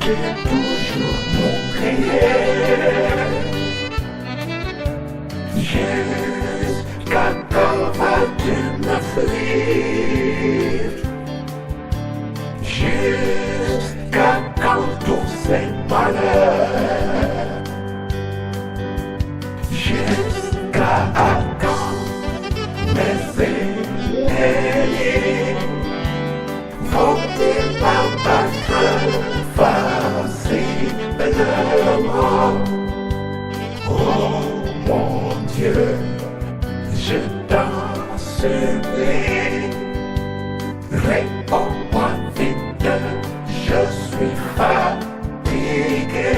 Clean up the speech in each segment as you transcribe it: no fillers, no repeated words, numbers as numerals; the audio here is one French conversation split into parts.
j'ai toujours montré. Jusqu'à quand vas-tu me fuir? Jusqu'à quand tous ces malheurs? Jusqu'à quand mes ennemis vont-ils m'abattre facilement? Oh mon Dieu, je t'en supplie, réponds-moi vite, je suis fatigué.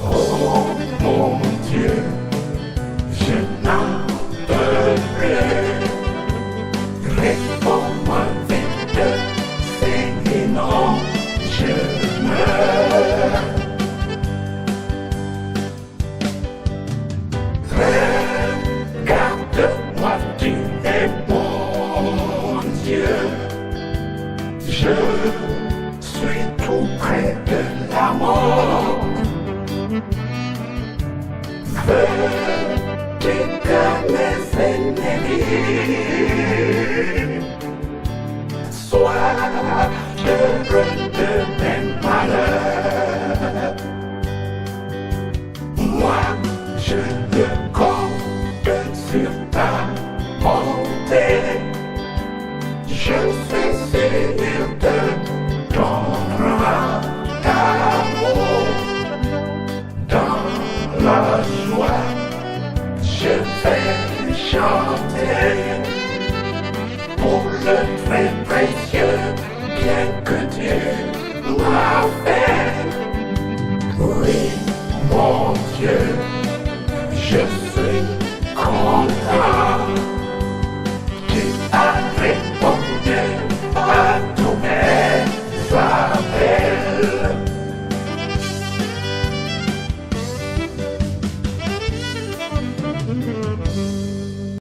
Oh mon Dieu, je n'en peux plus. Réponds-moi vite, sinon je meurs. Regarde-moi, tu es mon Dieu. Je suis tout près de la mort. Veux-tu que mes ennemis soient heureux de mes malheurs? Moi, je te compte sur ta bonté. Je suis sûr de ton grand amour. Dans la joie, je vais chanter pour le très